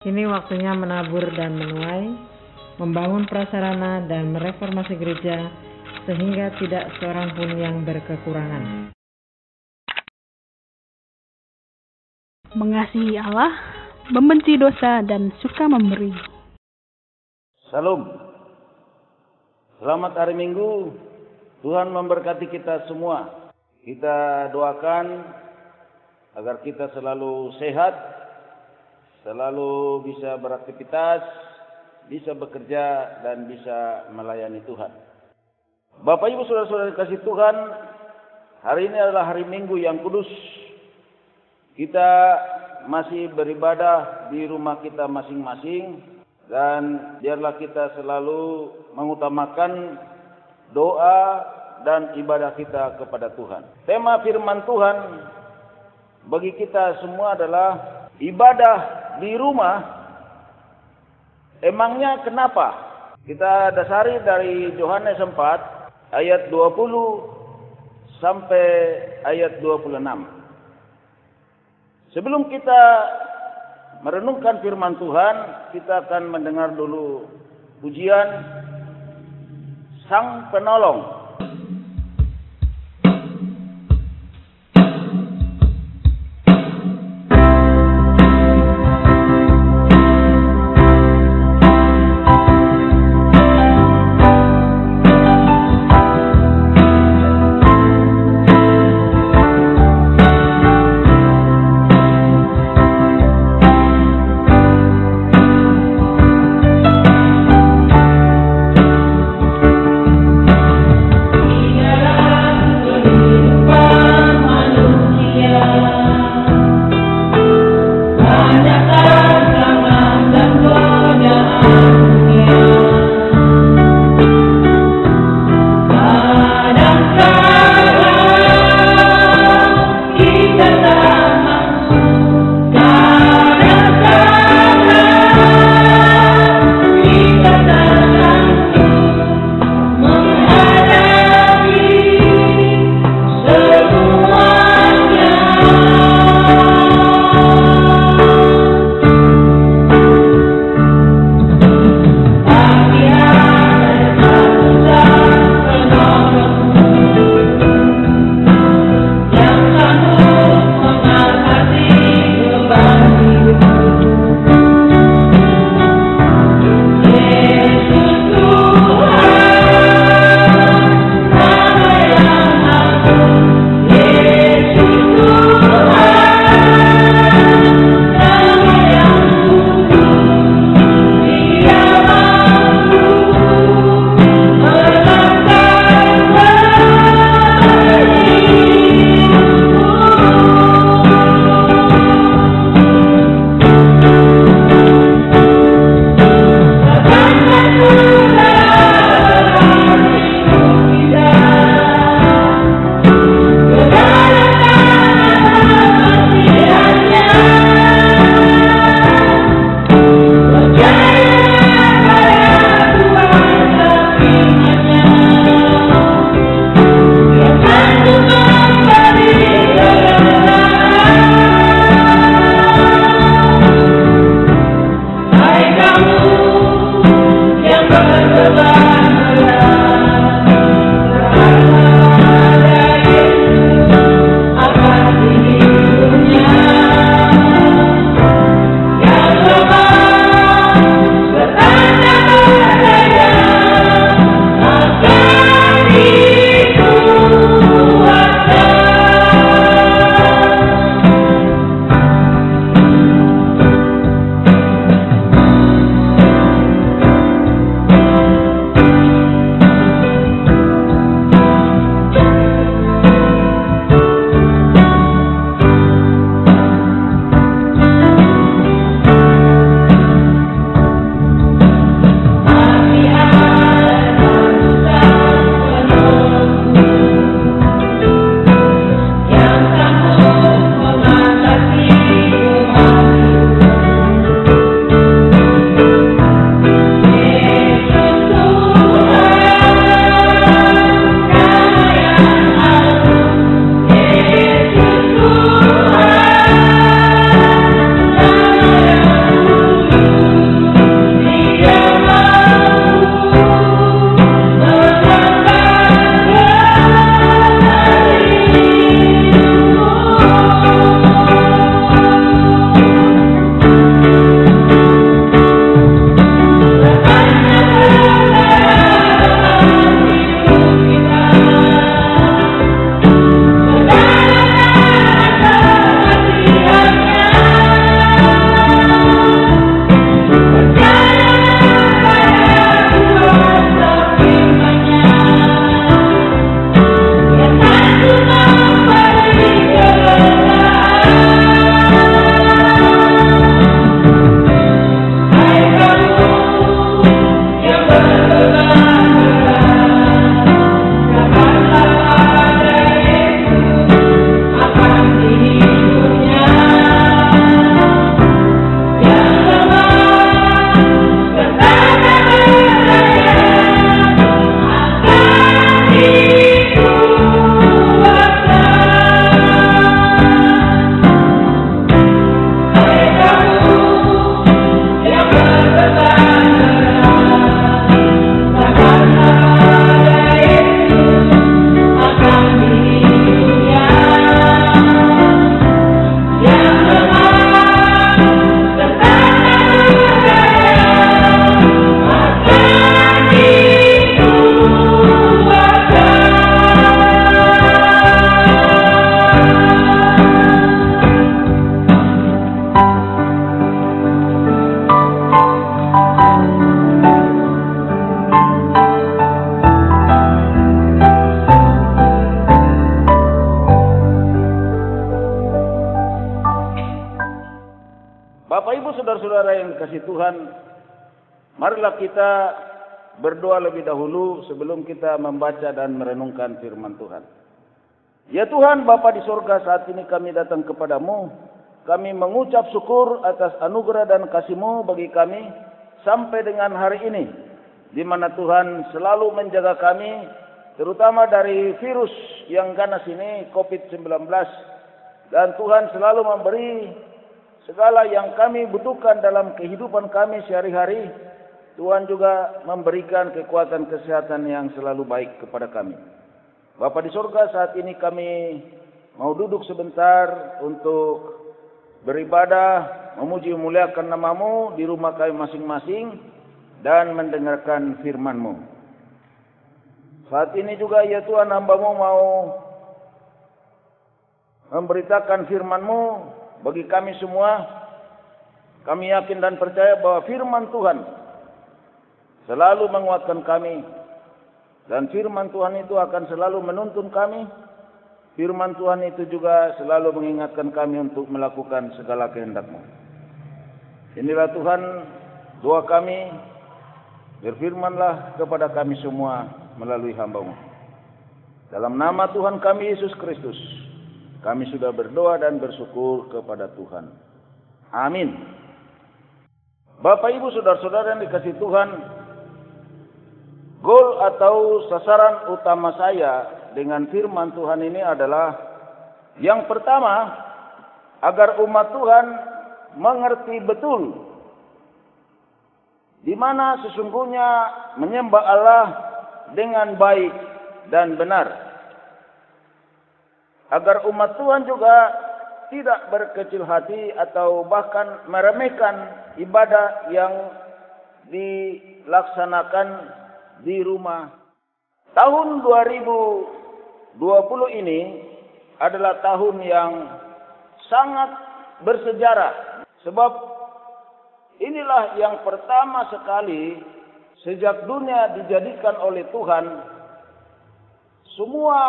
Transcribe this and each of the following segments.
Kini waktunya menabur dan menuai, membangun prasarana dan mereformasi gereja sehingga tidak seorang pun yang berkekurangan. Mengasihi Allah, membenci dosa, dan suka memberi. Salam. Selamat hari Minggu. Tuhan memberkati kita semua. Kita doakan agar kita selalu sehat, selalu bisa beraktivitas, bisa bekerja, dan bisa melayani Tuhan. Bapak Ibu Saudara-saudara kasih Tuhan, hari ini adalah hari Minggu yang kudus. Kita masih beribadah di rumah kita masing-masing, dan biarlah kita selalu mengutamakan doa dan ibadah kita kepada Tuhan. Tema firman Tuhan bagi kita semua adalah ibadah di rumah. Emangnya kenapa? Kita dasari dari Yohanes 4 ayat 20 sampai ayat 26. Sebelum kita merenungkan firman Tuhan, kita akan mendengar dulu pujian Sang Penolong. saudara-saudara yang dikasihi Tuhan, marilah kita berdoa lebih dahulu sebelum kita membaca dan merenungkan firman Tuhan. Ya Tuhan, Bapa di sorga, saat ini kami datang kepadamu. Kami mengucap syukur atas anugerah dan kasih-Mu bagi kami sampai dengan hari ini, di mana Tuhan selalu menjaga kami, terutama dari virus yang ganas ini, COVID-19. Dan Tuhan selalu memberi segala yang kami butuhkan dalam kehidupan kami sehari-hari. Tuhan juga memberikan kekuatan kesehatan yang selalu baik kepada kami. Bapa di surga, saat ini kami mau duduk sebentar untuk beribadah, memuji memuliakan nama-Mu di rumah kami masing-masing dan mendengarkan firman-Mu. Saat ini juga ya Tuhan, hamba-Mu mau memberitakan firman-Mu bagi kami semua. Kami yakin dan percaya bahwa firman Tuhan selalu menguatkan kami, dan firman Tuhan itu akan selalu menuntun kami. Firman Tuhan itu juga selalu mengingatkan kami untuk melakukan segala kehendak-Mu. Inilah Tuhan doa kami, berfirmanlah kepada kami semua melalui hamba-Mu. Dalam nama Tuhan kami Yesus Kristus, kami sudah berdoa dan bersyukur kepada Tuhan. Amin. Bapak, Ibu, saudara-saudara yang dikasihi Tuhan, goal atau sasaran utama saya dengan firman Tuhan ini adalah, yang pertama, agar umat Tuhan mengerti betul di mana sesungguhnya menyembah Allah dengan baik dan benar. Agar umat Tuhan juga tidak berkecil hati atau bahkan meremehkan ibadah yang dilaksanakan di rumah. Tahun 2020 ini adalah tahun yang sangat bersejarah, sebab inilah yang pertama sekali sejak dunia dijadikan oleh Tuhan, semua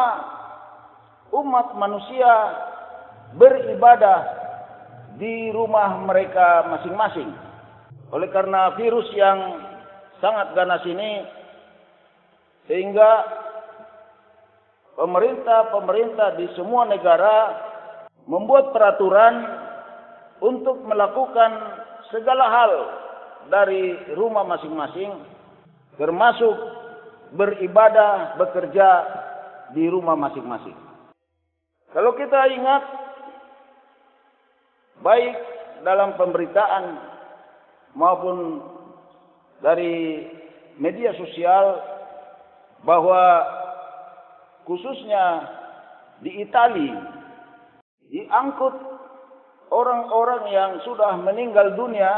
umat manusia beribadah di rumah mereka masing-masing. Oleh karena virus yang sangat ganas ini, sehingga pemerintah di semua negara membuat peraturan untuk melakukan segala hal dari rumah masing-masing, termasuk beribadah, bekerja di rumah masing-masing. Kalau kita ingat, baik dalam pemberitaan maupun dari media sosial, bahwa khususnya di Italia diangkut orang-orang yang sudah meninggal dunia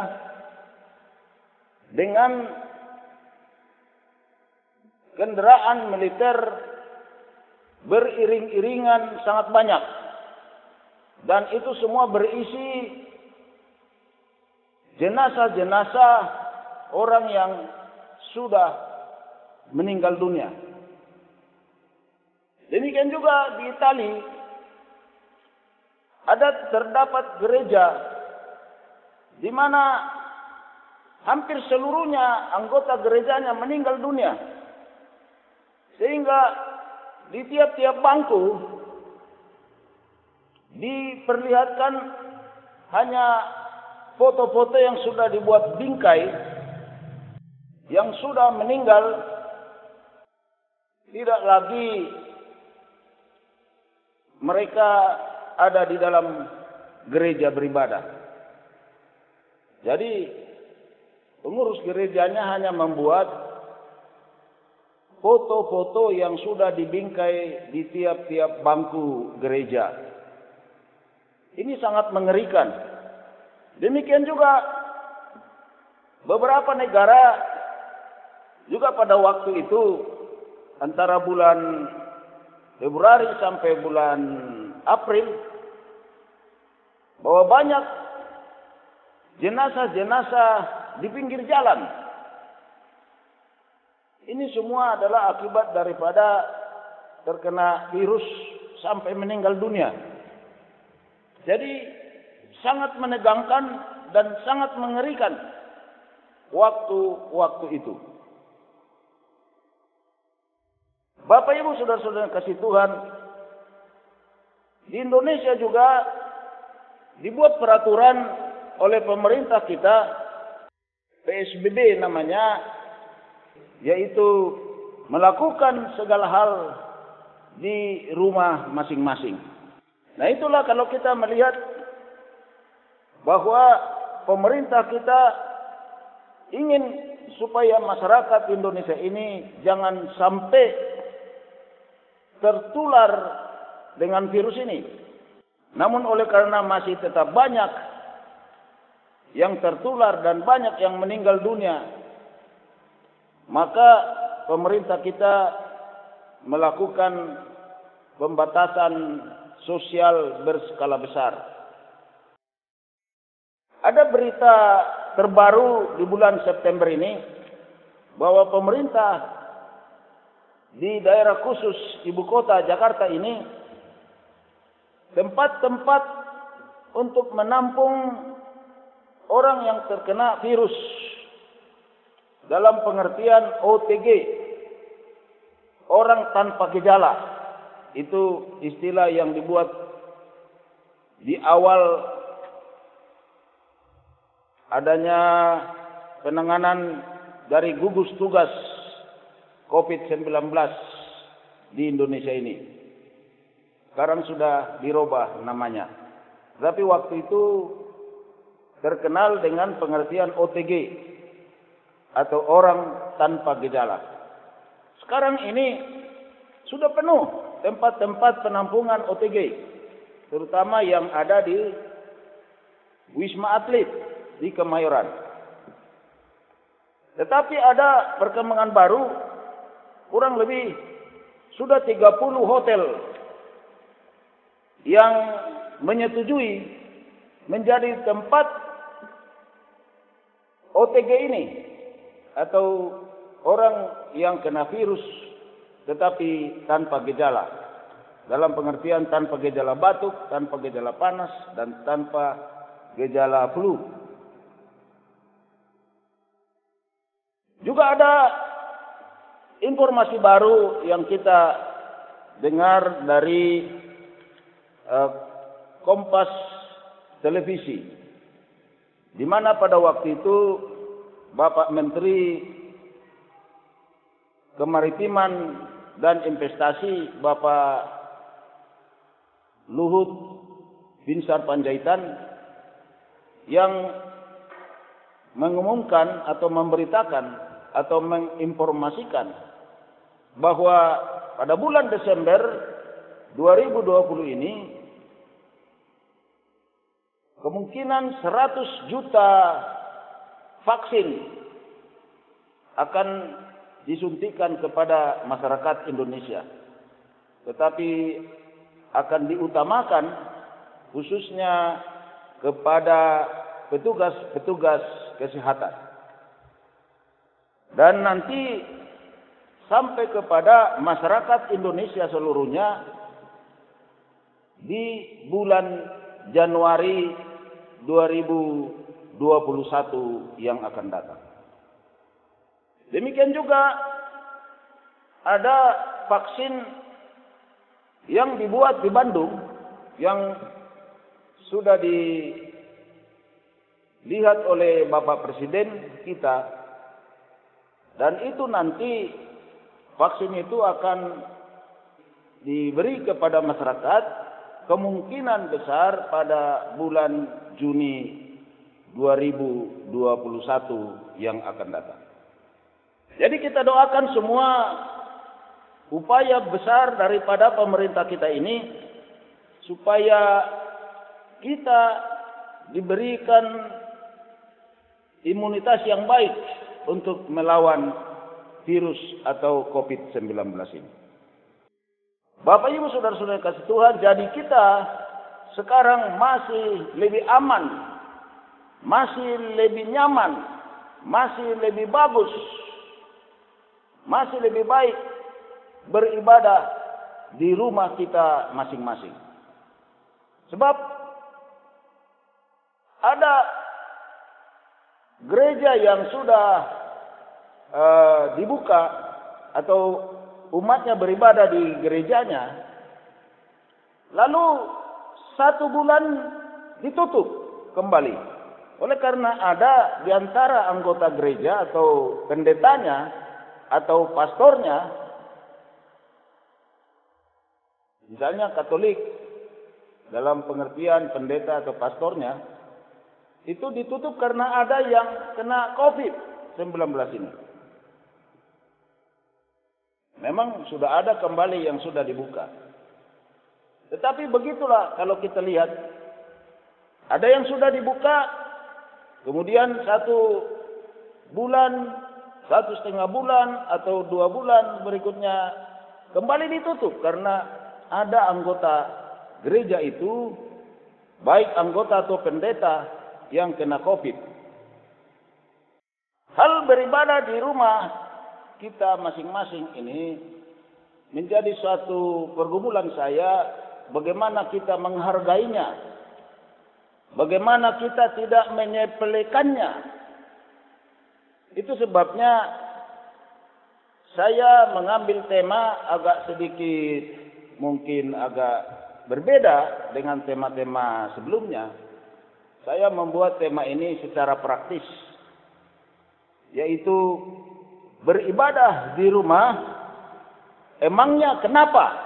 dengan kendaraan militer beriring-iringan sangat banyak, dan itu semua berisi jenazah-jenazah orang yang sudah meninggal dunia. Demikian juga di Italia terdapat gereja di mana hampir seluruhnya anggota gerejanya meninggal dunia, sehingga di tiap-tiap bangku diperlihatkan hanya foto-foto yang sudah dibuat bingkai, yang sudah meninggal, tidak lagi mereka ada di dalam gereja beribadah. Jadi pengurus gerejanya hanya membuat foto-foto yang sudah dibingkai di tiap-tiap bangku gereja. Ini sangat mengerikan. Demikian juga beberapa negara juga pada waktu itu, antara bulan Februari sampai bulan April, bahwa banyak jenazah-jenazah di pinggir jalan. Ini semua adalah akibat daripada terkena virus sampai meninggal dunia. Jadi sangat menegangkan dan sangat mengerikan waktu-waktu itu. Bapak Ibu saudara-saudara kasih Tuhan, di Indonesia juga dibuat peraturan oleh pemerintah kita, PSBB namanya, yaitu melakukan segala hal di rumah masing-masing. Nah itulah kalau kita melihat bahwa pemerintah kita ingin supaya masyarakat Indonesia ini jangan sampai tertular dengan virus ini. Namun oleh karena masih tetap banyak yang tertular dan banyak yang meninggal dunia, maka pemerintah kita melakukan pembatasan sosial berskala besar. Ada berita terbaru di bulan September ini bahwa pemerintah di daerah khusus ibu kota Jakarta ini, tempat-tempat untuk menampung orang yang terkena virus dalam pengertian OTG, orang tanpa gejala. Itu istilah yang dibuat di awal adanya penanganan dari gugus tugas COVID-19 di Indonesia ini. Sekarang sudah dirubah namanya. Tapi waktu itu terkenal dengan pengertian OTG atau orang tanpa gejala. Sekarang ini sudah penuh tempat-tempat penampungan OTG, terutama yang ada di Wisma Atlet di Kemayoran. Tetapi ada perkembangan baru, kurang lebih sudah 30 hotel yang menyetujui menjadi tempat OTG ini atau orang yang kena virus tetapi tanpa gejala. Dalam pengertian tanpa gejala batuk, tanpa gejala panas, dan tanpa gejala flu. Juga ada informasi baru yang kita dengar dari Kompas Televisi, di mana pada waktu itu Bapak Menteri Kemaritiman dan Investasi Bapak Luhut Binsar Panjaitan yang mengumumkan atau memberitakan atau menginformasikan bahwa pada bulan Desember 2020 ini kemungkinan 100 juta vaksin akan disuntikan kepada masyarakat Indonesia. Tetapi akan diutamakan khususnya kepada petugas-petugas kesehatan. Dan nanti sampai kepada masyarakat Indonesia seluruhnya di bulan Januari 2021 yang akan datang. Demikian juga ada vaksin yang dibuat di Bandung yang sudah dilihat oleh Bapak Presiden kita, dan itu nanti vaksin itu akan diberi kepada masyarakat kemungkinan besar pada bulan Juni 2021 yang akan datang. Jadi kita doakan semua upaya besar daripada pemerintah kita ini supaya kita diberikan imunitas yang baik untuk melawan virus atau COVID-19 ini. Bapak Ibu saudara-saudara kasih Tuhan, jadi kita sekarang masih lebih aman, masih lebih nyaman, masih lebih bagus, masih lebih baik beribadah di rumah kita masing-masing. Sebab ada gereja yang sudah dibuka atau umatnya beribadah di gerejanya, lalu 1 bulan ditutup kembali. Oleh karena ada di antara anggota gereja atau pendetanya atau pastornya, misalnya Katolik, dalam pengertian pendeta atau pastornya, itu ditutup karena ada yang kena COVID-19 ini. Memang sudah ada kembali yang sudah dibuka. Tetapi begitulah kalau kita lihat, ada yang sudah dibuka, kemudian 1 bulan, 1,5 bulan, atau 2 bulan berikutnya kembali ditutup karena ada anggota gereja itu, baik anggota atau pendeta, yang kena COVID. Hal beribadah di rumah kita masing-masing ini menjadi suatu pergumulan saya, bagaimana kita menghargainya, bagaimana kita tidak menyepelekannya. Itu sebabnya saya mengambil tema agak sedikit mungkin agak berbeda dengan tema-tema sebelumnya. Saya membuat tema ini secara praktis, yaitu beribadah di rumah, emangnya kenapa?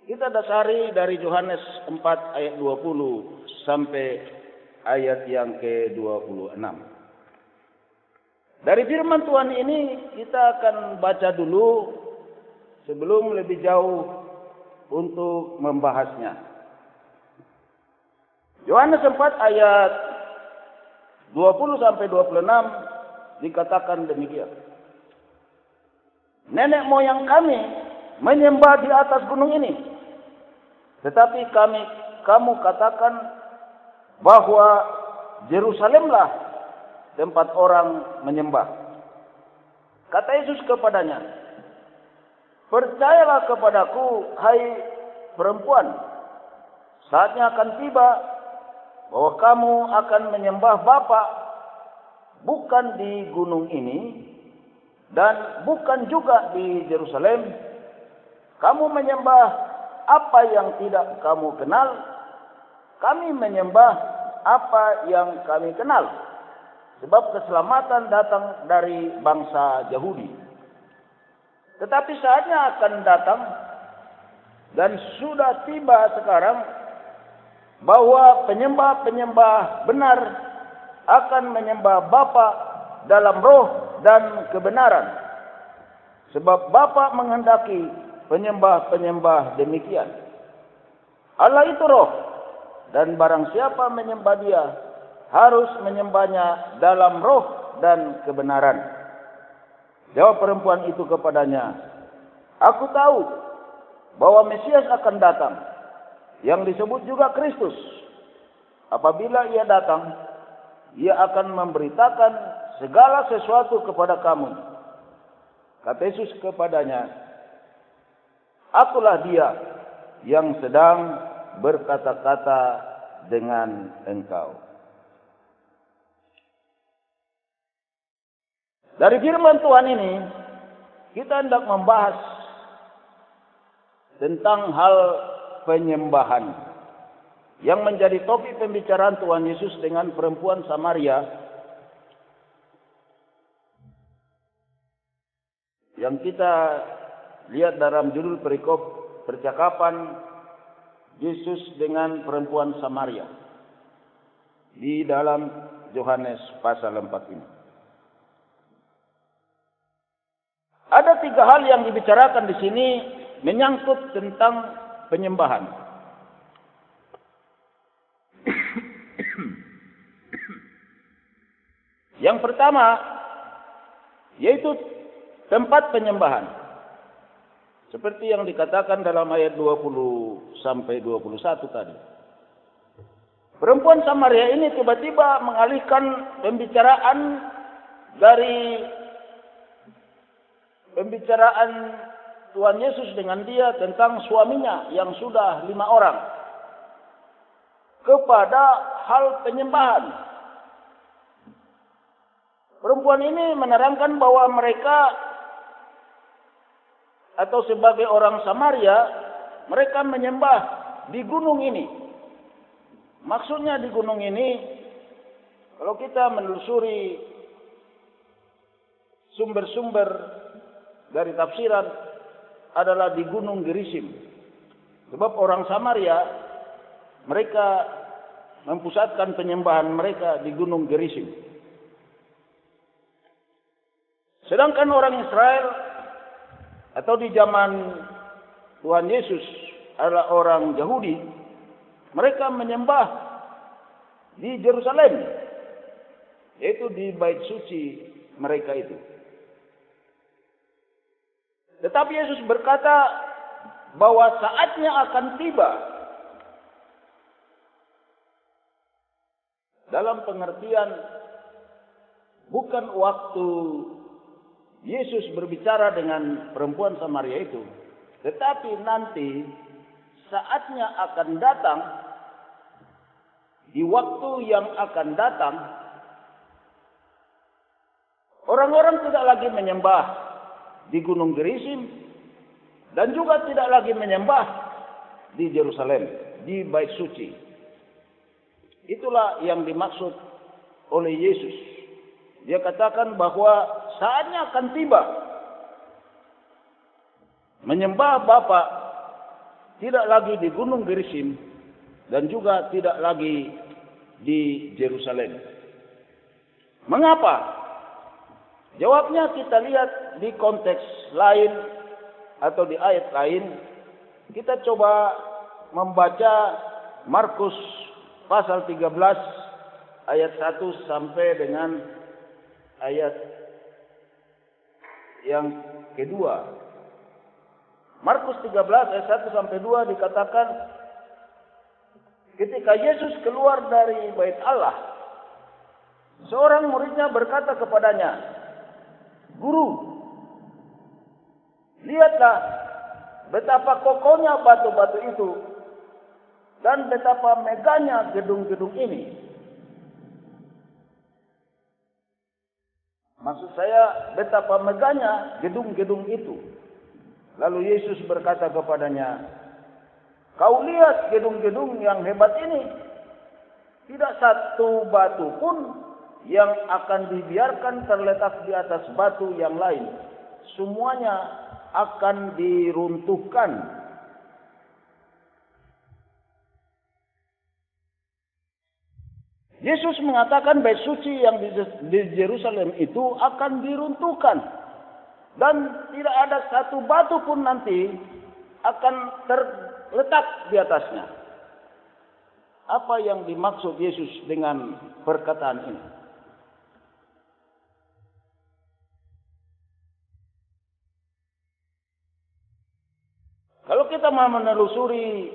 Kita dasari dari Yohanes 4 ayat 20 sampai ayat yang ke-26. Dari firman Tuhan ini kita akan baca dulu sebelum lebih jauh untuk membahasnya. Yohanes 4 ayat 20 sampai 26 dikatakan demikian. Nenek moyang kami menyembah di atas gunung ini, tetapi kamu katakan bahwa Yerusalemlah tempat orang menyembah. Kata Yesus kepadanya, percayalah kepadaku, hai perempuan, saatnya akan tiba bahwa kamu akan menyembah Bapa bukan di gunung ini dan bukan juga di Yerusalem. Kamu menyembah apa yang tidak kamu kenal, kami menyembah apa yang kami kenal, sebab keselamatan datang dari bangsa Yahudi. Tetapi saatnya akan datang dan sudah tiba sekarang bahwa penyembah-penyembah benar akan menyembah Bapa dalam roh dan kebenaran. Sebab Bapa menghendaki penyembah-penyembah demikian. Allah itu roh, dan barang siapa menyembah Dia harus menyembahnya dalam roh dan kebenaran. Jawab perempuan itu kepadanya, aku tahu bahwa Mesias akan datang, yang disebut juga Kristus. Apabila Ia datang, Ia akan memberitakan segala sesuatu kepada kamu. Kata Yesus kepadanya, akulah Dia yang sedang berkata-kata dengan engkau. Dari firman Tuhan ini, kita hendak membahas tentang hal penyembahan yang menjadi topik pembicaraan Tuhan Yesus dengan perempuan Samaria yang kita lihat dalam judul perikop percakapan Yesus dengan perempuan Samaria di dalam Yohanes pasal 4 ini. Ada 3 hal yang dibicarakan di sini menyangkut tentang penyembahan. Yang pertama yaitu tempat penyembahan. Seperti yang dikatakan dalam ayat 20 sampai 21 tadi. Perempuan Samaria ini tiba-tiba mengalihkan pembicaraan dari pembicaraan Tuhan Yesus dengan dia tentang suaminya yang sudah 5 orang. kepada hal penyembahan. Perempuan ini menerangkan bahwa mereka atau sebagai orang Samaria, mereka menyembah di gunung ini. Maksudnya di gunung ini, kalau kita menelusuri sumber-sumber dari tafsiran, adalah di Gunung Gerisim. Sebab orang Samaria, mereka mempusatkan penyembahan mereka di Gunung Gerisim. Sedangkan orang Israel atau di zaman Tuhan Yesus adalah orang Yahudi, mereka menyembah di Yerusalem, yaitu di bait suci mereka itu. Tetapi Yesus berkata bahwa saatnya akan tiba, dalam pengertian bukan waktu Yesus berbicara dengan perempuan Samaria itu, tetapi nanti saatnya akan datang, di waktu yang akan datang, orang-orang tidak lagi menyembah di Gunung Gerisim dan juga tidak lagi menyembah di Yerusalem, di bait suci. Itulah yang dimaksud oleh Yesus. Dia katakan bahwa saatnya akan tiba, menyembah Bapa tidak lagi di Gunung Gerisim dan juga tidak lagi di Yerusalem. Mengapa? Jawabnya kita lihat di konteks lain atau di ayat lain. Kita coba membaca Markus pasal 13 ayat 1 sampai dengan ayat yang kedua. Markus 13 ayat 1 sampai 2 dikatakan, ketika Yesus keluar dari bait Allah, seorang muridnya berkata kepadanya, "Guru, lihatlah betapa kokohnya batu-batu itu dan betapa megahnya gedung-gedung ini." Maksud saya, betapa megahnya gedung-gedung itu. Lalu Yesus berkata kepadanya, "Kau lihat gedung-gedung yang hebat ini? Tidak satu batu pun yang akan dibiarkan terletak di atas batu yang lain. Semuanya akan diruntuhkan." Yesus mengatakan bait suci yang di Yerusalem itu akan diruntuhkan. Dan tidak ada satu batu pun nanti akan terletak di atasnya. Apa yang dimaksud Yesus dengan perkataan ini? Kalau kita mau menelusuri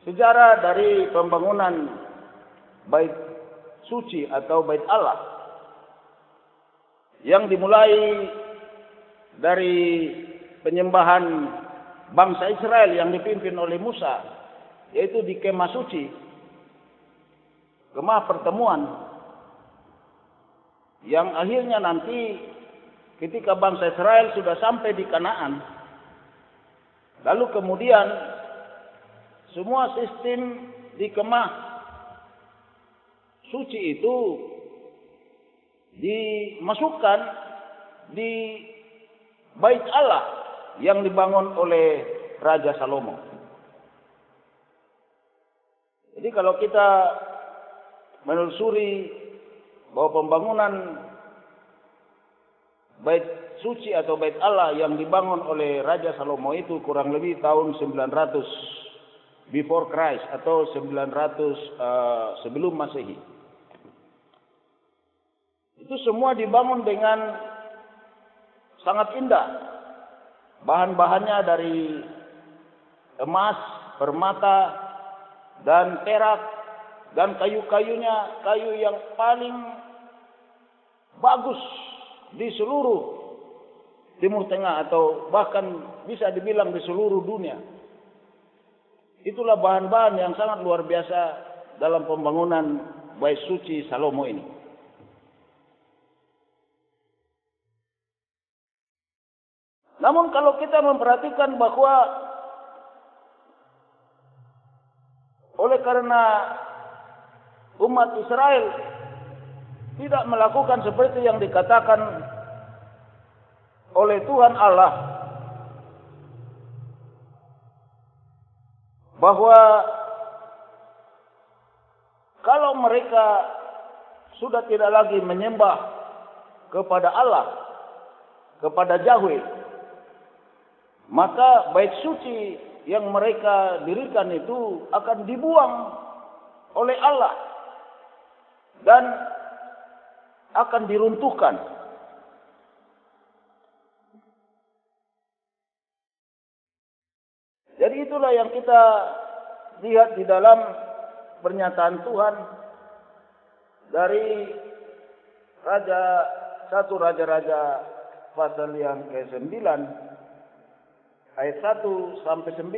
sejarah dari pembangunan bait suci atau bait Allah yang dimulai dari penyembahan bangsa Israel yang dipimpin oleh Musa, yaitu di kemah suci, kemah pertemuan, yang akhirnya nanti ketika bangsa Israel sudah sampai di Kanaan, lalu kemudian semua sistem di kemah suci itu dimasukkan di bait Allah yang dibangun oleh Raja Salomo. Jadi kalau kita menelusuri bahwa pembangunan bait suci atau bait Allah yang dibangun oleh Raja Salomo itu kurang lebih tahun 900 before Christ atau 900 sebelum Masehi. Itu semua dibangun dengan sangat indah. Bahan-bahannya dari emas, permata, dan perak, dan kayu-kayunya kayu yang paling bagus di seluruh Timur Tengah atau bahkan bisa dibilang di seluruh dunia. Itulah bahan-bahan yang sangat luar biasa dalam pembangunan Bait Suci Salomo ini. Namun kalau kita memperhatikan bahwa oleh karena umat Israel tidak melakukan seperti yang dikatakan oleh Tuhan Allah, bahwa kalau mereka sudah tidak lagi menyembah kepada Allah, kepada Yahweh, maka bait suci yang mereka dirikan itu akan dibuang oleh Allah dan akan diruntuhkan. Jadi itulah yang kita lihat di dalam pernyataan Tuhan dari satu Raja-Raja pasal yang ke-9 ayat 1 sampai 9.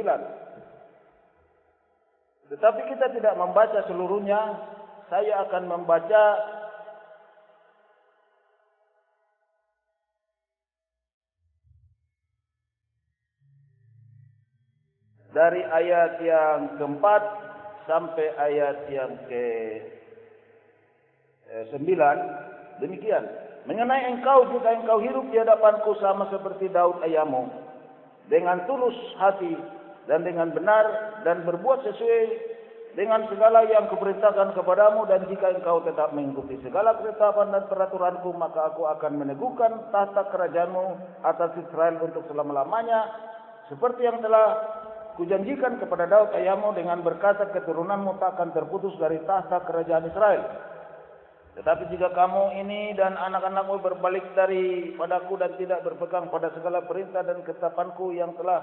Tetapi kita tidak membaca seluruhnya. Saya akan membaca dari ayat yang keempat sampai ayat yang ke-9. Demikian. Mengenai engkau, jika engkau hidup di hadapanku sama seperti Daud ayahmu, dengan tulus hati dan dengan benar dan berbuat sesuai dengan segala yang kuperintahkan kepadamu, dan jika engkau tetap mengikuti segala ketetapan dan peraturanku, maka aku akan meneguhkan tahta kerajaanmu atas Israel untuk selama-lamanya, seperti yang telah kujanjikan kepada Daud ayahmu, dengan berkata keturunanmu takkan terputus dari tahta kerajaan Israel. Tetapi jika kamu ini dan anak-anakmu berbalik daripadaku dan tidak berpegang pada segala perintah dan ketetapanku yang telah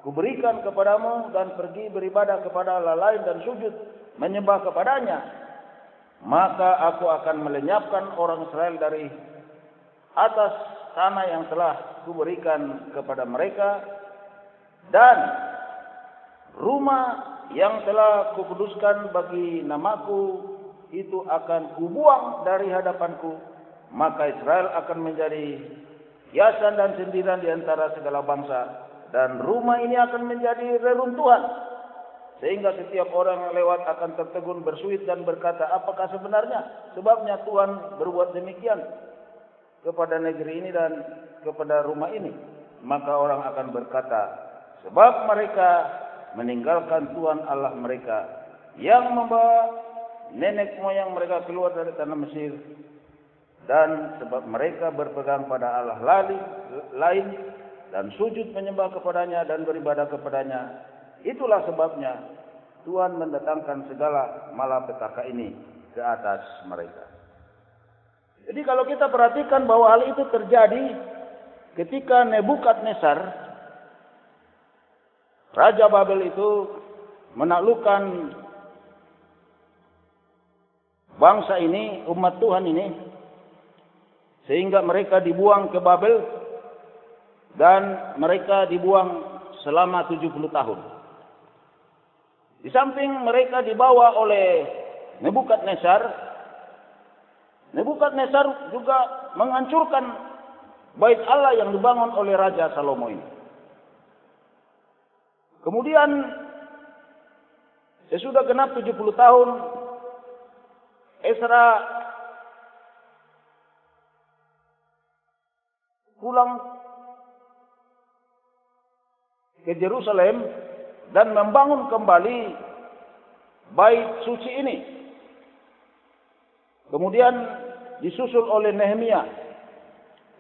kuberikan kepadamu, dan pergi beribadah kepada Allah lain dan sujud menyembah kepadanya, maka aku akan melenyapkan orang Israel dari atas tanah yang telah kuberikan kepada mereka, dan rumah yang telah kukuduskan bagi namaku itu akan kubuang dari hadapanku, maka Israel akan menjadi hiasan dan sindiran di antara segala bangsa, dan rumah ini akan menjadi reruntuhan, sehingga setiap orang yang lewat akan tertegun bersuit dan berkata, apakah sebenarnya sebabnya Tuhan berbuat demikian kepada negeri ini dan kepada rumah ini? Maka orang akan berkata, sebab mereka meninggalkan Tuhan Allah mereka yang membawa nenek moyang mereka keluar dari tanah Mesir, dan sebab mereka berpegang pada Allah lain dan sujud menyembah kepadanya dan beribadah kepadanya. Itulah sebabnya Tuhan mendatangkan segala malapetaka ini ke atas mereka. Jadi kalau kita perhatikan bahwa hal itu terjadi ketika Nebukadnezar, Raja Babel itu menaklukkan bangsa ini, umat Tuhan ini, sehingga mereka dibuang ke Babel, dan mereka dibuang selama 70 tahun. Di samping mereka dibawa oleh Nebukadnezar, Nebukadnezar juga menghancurkan bait Allah yang dibangun oleh Raja Salomo ini. Kemudian sesudah genap 70 tahun, Ezra pulang ke Yerusalem dan membangun kembali bait suci ini. Kemudian disusul oleh Nehemia.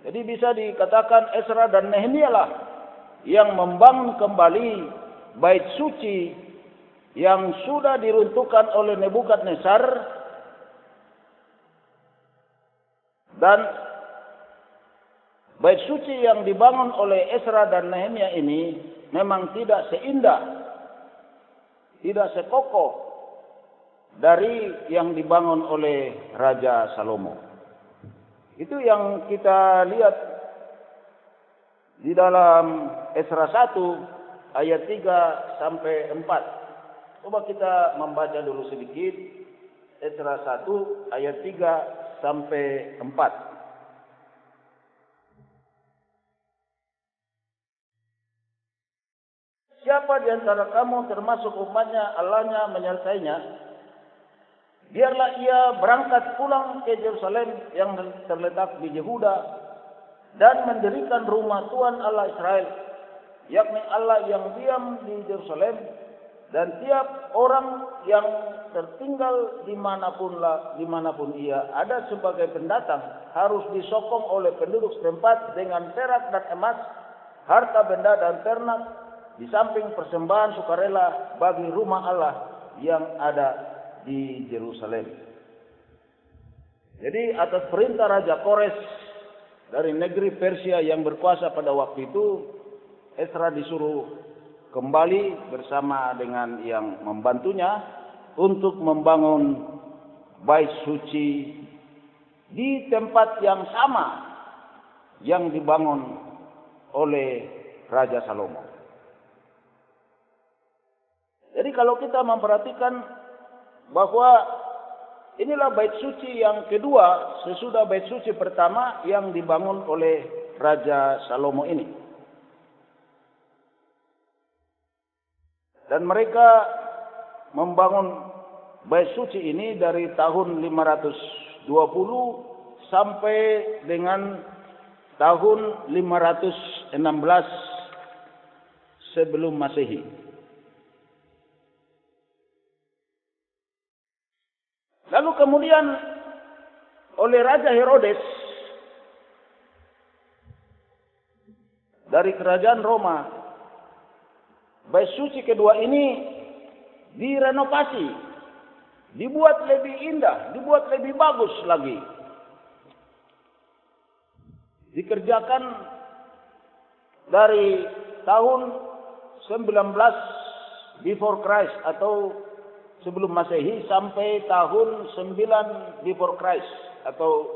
Jadi bisa dikatakan Ezra dan Nehemia lah yang membangun kembali bait suci yang sudah diruntuhkan oleh Nebukadnezar, dan bait suci yang dibangun oleh Ezra dan Nehemia ini memang tidak seindah, tidak sekokoh dari yang dibangun oleh Raja Salomo. Itu yang kita lihat di dalam Ezra 1 ayat 3 sampai 4. Coba kita membaca dulu sedikit Esra 1 ayat 3 sampai 4. Siapa di antara kamu termasuk umatnya Allahnya menyertainya, biarlah ia berangkat pulang ke Yerusalem yang terletak di Yehuda dan mendirikan rumah Tuhan Allah Israel, yakni Allah yang diam di Yerusalem, dan tiap orang yang tertinggal dimanapun ia ada sebagai pendatang harus disokong oleh penduduk setempat dengan perak dan emas, harta benda dan ternak, di samping persembahan sukarela bagi rumah Allah yang ada di Yerusalem. Jadi atas perintah Raja Kores dari negeri Persia yang berkuasa pada waktu itu, Esra disuruh kembali bersama dengan yang membantunya untuk membangun bait suci di tempat yang sama yang dibangun oleh Raja Salomo. Jadi kalau kita memperhatikan bahwa inilah bait suci yang kedua sesudah bait suci pertama yang dibangun oleh Raja Salomo ini. Dan mereka membangun bait suci ini dari tahun 520 sampai dengan tahun 516 sebelum Masehi. Lalu kemudian oleh Raja Herodes dari kerajaan Roma, bait suci kedua ini direnovasi, dibuat lebih indah, dibuat lebih bagus lagi. Dikerjakan dari tahun 19 before Christ atau sebelum Masehi sampai tahun 9 before Christ atau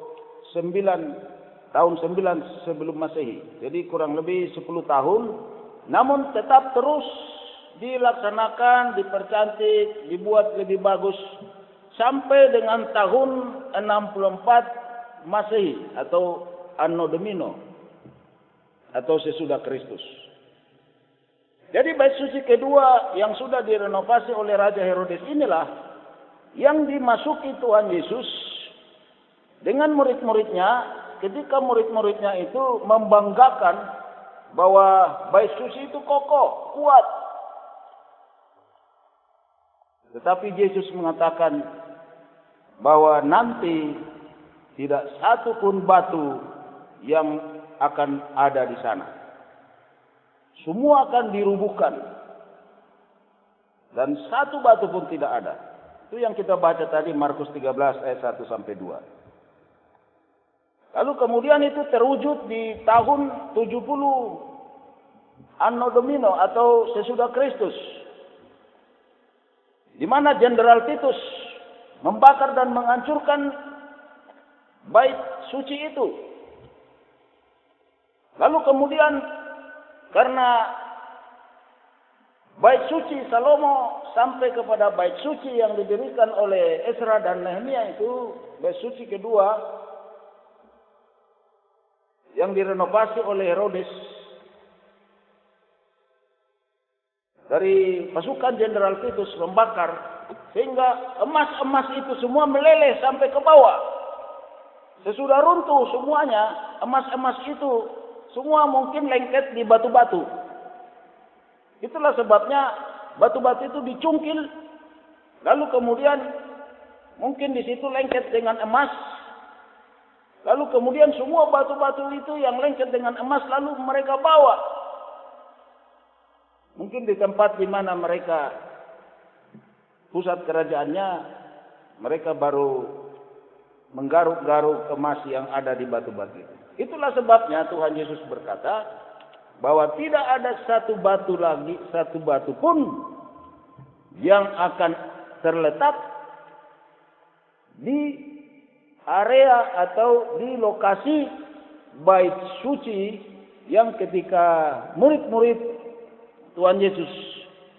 tahun 9 sebelum Masehi. Jadi kurang lebih 10 tahun, namun tetap terus dilaksanakan, dipercantik, dibuat lebih bagus sampai dengan tahun 64 Masehi atau Anno Domini atau sesudah Kristus. Jadi bait suci kedua yang sudah direnovasi oleh Raja Herodes inilah yang dimasuki Tuhan Yesus dengan murid-muridnya ketika murid-muridnya itu membanggakan bahwa bait suci itu kokoh, kuat. Tetapi Yesus mengatakan bahwa nanti tidak satu pun batu yang akan ada di sana. Semua akan dirubuhkan. Dan satu batu pun tidak ada. Itu yang kita baca tadi Markus 13 ayat 1 sampai 2. Lalu kemudian itu terwujud di tahun 70 Anno Domini atau sesudah Kristus. Di mana Jenderal Titus membakar dan menghancurkan bait suci itu. Lalu kemudian karena bait suci Salomo sampai kepada bait suci yang didirikan oleh Esra dan Nehemia itu, bait suci kedua yang direnovasi oleh Herodes dari pasukan Jenderal Titus membakar, sehingga emas-emas itu semua meleleh sampai ke bawah. Sesudah runtuh semuanya, emas-emas itu semua mungkin lengket di batu-batu. Itulah sebabnya batu-batu itu dicungkil, lalu kemudian mungkin di situ lengket dengan emas. Lalu kemudian semua batu-batu itu yang lengket dengan emas lalu mereka bawa. Mungkin di tempat di mana mereka pusat kerajaannya, mereka baru menggaruk-garuk emas yang ada di batu-batu itu. Itulah sebabnya Tuhan Yesus berkata bahwa tidak ada satu batu pun yang akan terletak di area atau di lokasi bait suci yang ketika murid-murid Tuhan Yesus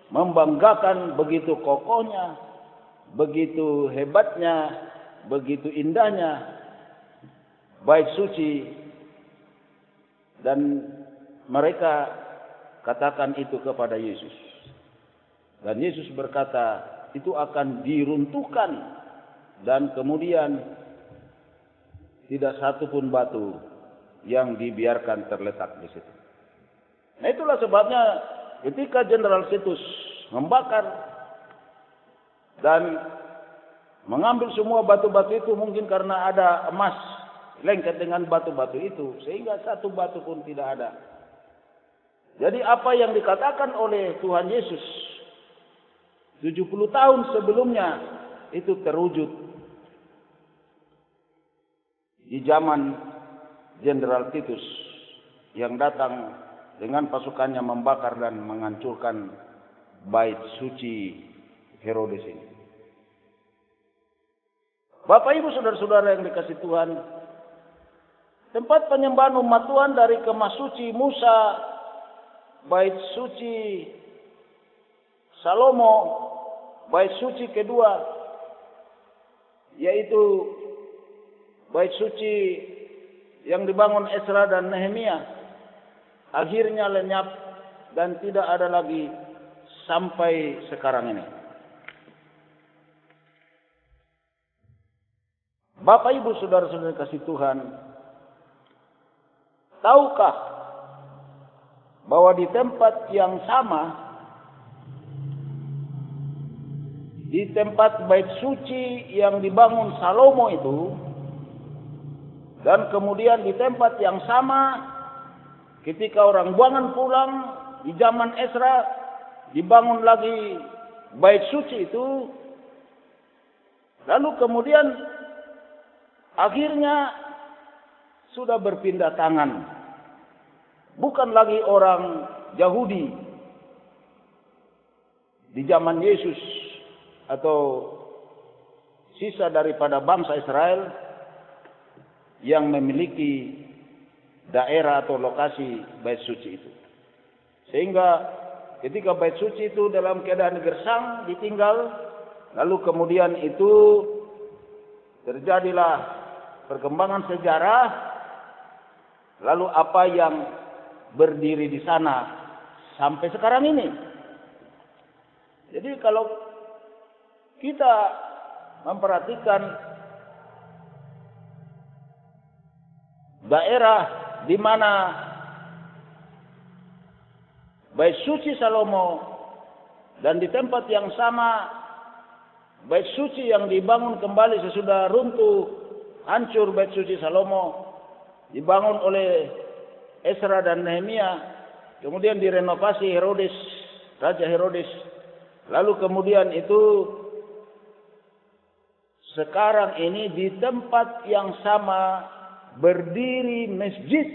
membanggakan, begitu kokohnya, begitu hebatnya, begitu indahnya bait suci, dan mereka katakan itu kepada Yesus. Dan Yesus berkata, itu akan diruntuhkan dan kemudian tidak satu pun batu yang dibiarkan terletak di situ. Nah, itulah sebabnya ketika Jenderal Titus membakar dan mengambil semua batu-batu itu, mungkin karena ada emas lengket dengan batu-batu itu, sehingga satu batu pun tidak ada. Jadi apa yang dikatakan oleh Tuhan Yesus 70 tahun sebelumnya itu terwujud di zaman Jenderal Titus yang datang dengan pasukannya membakar dan menghancurkan bait suci Herodes ini. Bapak Ibu saudara-saudara yang dikasihi Tuhan, tempat penyembahan umat Tuhan dari kemah suci Musa, bait suci Salomo, bait suci kedua, yaitu bait suci yang dibangun Ezra dan Nehemia, akhirnya lenyap dan tidak ada lagi sampai sekarang ini. Bapak Ibu saudara-saudara kasih Tuhan, tahukah bahwa di tempat yang sama, di tempat bait suci yang dibangun Salomo itu, dan kemudian di tempat yang sama ketika orang buangan pulang di zaman Ezra dibangun lagi bait suci itu, lalu kemudian akhirnya sudah berpindah tangan, bukan lagi orang Yahudi di zaman Yesus atau sisa daripada bangsa Israel yang memiliki daerah atau lokasi bait suci itu. Sehingga ketika bait suci itu dalam keadaan gersang ditinggal, lalu kemudian itu terjadilah perkembangan sejarah, lalu apa yang berdiri di sana sampai sekarang ini. Jadi kalau kita memperhatikan daerah di mana bait suci Salomo dan di tempat yang sama bait suci yang dibangun kembali sesudah runtuh, hancur bait suci Salomo, dibangun oleh Ezra dan Nehemia, kemudian direnovasi Herodes, Raja Herodes. Lalu kemudian itu sekarang ini di tempat yang sama berdiri masjid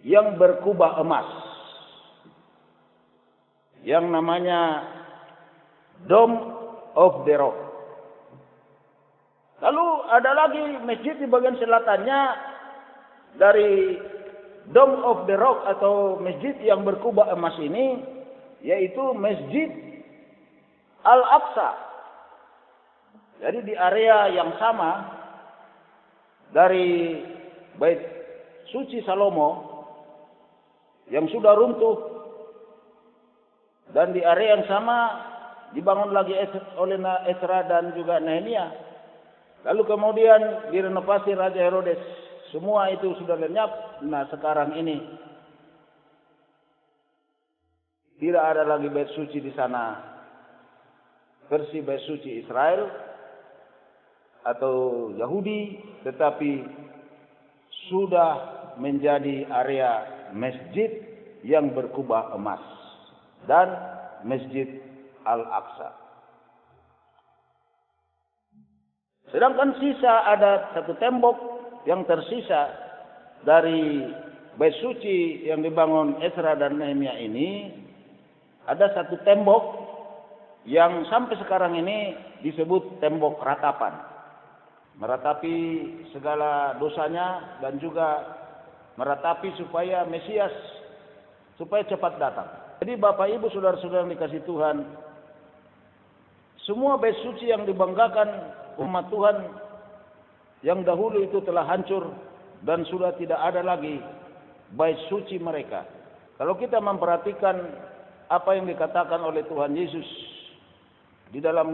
yang berkubah emas yang namanya Dome of the Rock. Lalu ada lagi masjid di bagian selatannya dari Dome of the Rock atau masjid yang berkubah emas ini, yaitu Masjid Al-Aqsa. Jadi di area yang sama dari bait suci Salomo yang sudah runtuh, dan di area yang sama dibangun lagi oleh Ezra dan juga Nehemia. Lalu kemudian direnovasi Raja Herodes. Semua itu sudah lenyap. Nah, sekarang ini tidak ada lagi bait suci di sana, versi bait suci Israel atau Yahudi, tetapi sudah menjadi area masjid yang berkubah emas dan Masjid Al-Aqsa. Sedangkan sisa ada satu tembok yang tersisa dari bait suci yang dibangun Ezra dan Nehemia ini, ada satu tembok yang sampai sekarang ini disebut tembok ratapan. Meratapi segala dosanya dan juga meratapi supaya Mesias supaya cepat datang. Jadi Bapak Ibu saudara-saudara yang dikasih Tuhan, semua bait suci yang dibanggakan umat Tuhan yang dahulu itu telah hancur dan sudah tidak ada lagi bait suci mereka. Kalau kita memperhatikan apa yang dikatakan oleh Tuhan Yesus di dalam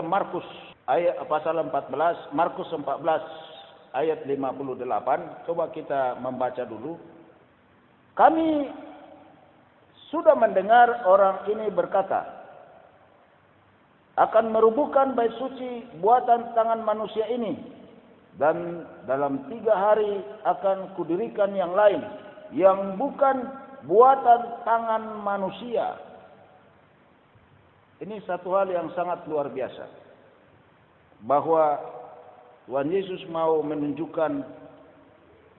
Markus ayat pasal 14, Markus 14 ayat 58, coba kita membaca dulu. Kami sudah mendengar orang ini berkata, akan merubuhkan bait suci buatan tangan manusia ini, dan dalam 3 hari akan kudirikan yang lain, yang bukan buatan tangan manusia. Ini satu hal yang sangat luar biasa, bahwa Tuhan Yesus mau menunjukkan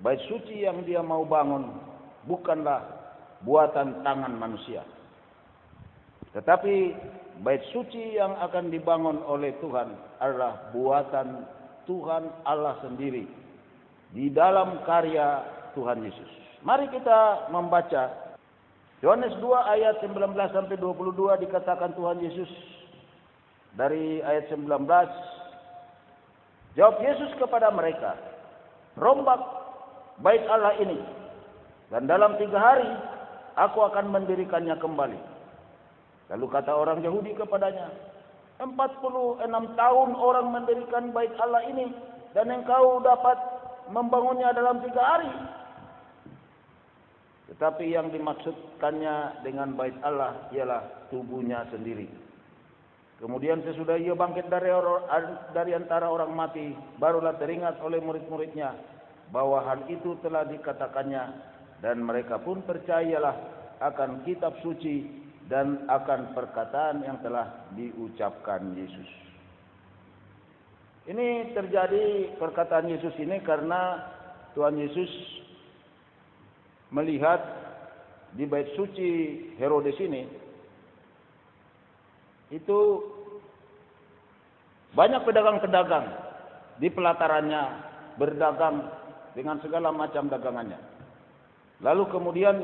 bait suci yang dia mau bangun bukanlah buatan tangan manusia, tetapi bait suci yang akan dibangun oleh Tuhan adalah buatan Tuhan Allah sendiri di dalam karya Tuhan Yesus. Mari kita membaca Yohanes 2 ayat 19 sampai 22, dikatakan Tuhan Yesus dari ayat 19. Jawab Yesus kepada mereka, rombak bait Allah ini, dan dalam 3 hari aku akan mendirikannya kembali. Lalu kata orang Yahudi kepadanya, 46 tahun orang mendirikan bait Allah ini, dan engkau dapat membangunnya dalam 3 hari. Tetapi yang dimaksudkannya dengan bait Allah ialah tubuhnya sendiri. Kemudian sesudah ia bangkit dari antara orang mati, barulah teringat oleh murid-muridnya bahwa hal itu telah dikatakannya, dan mereka pun percayalah akan kitab suci dan akan perkataan yang telah diucapkan Yesus. Ini terjadi perkataan Yesus ini karena Tuhan Yesus melihat di bait suci Herodes ini itu banyak pedagang-pedagang di pelatarannya berdagang dengan segala macam dagangannya. Lalu kemudian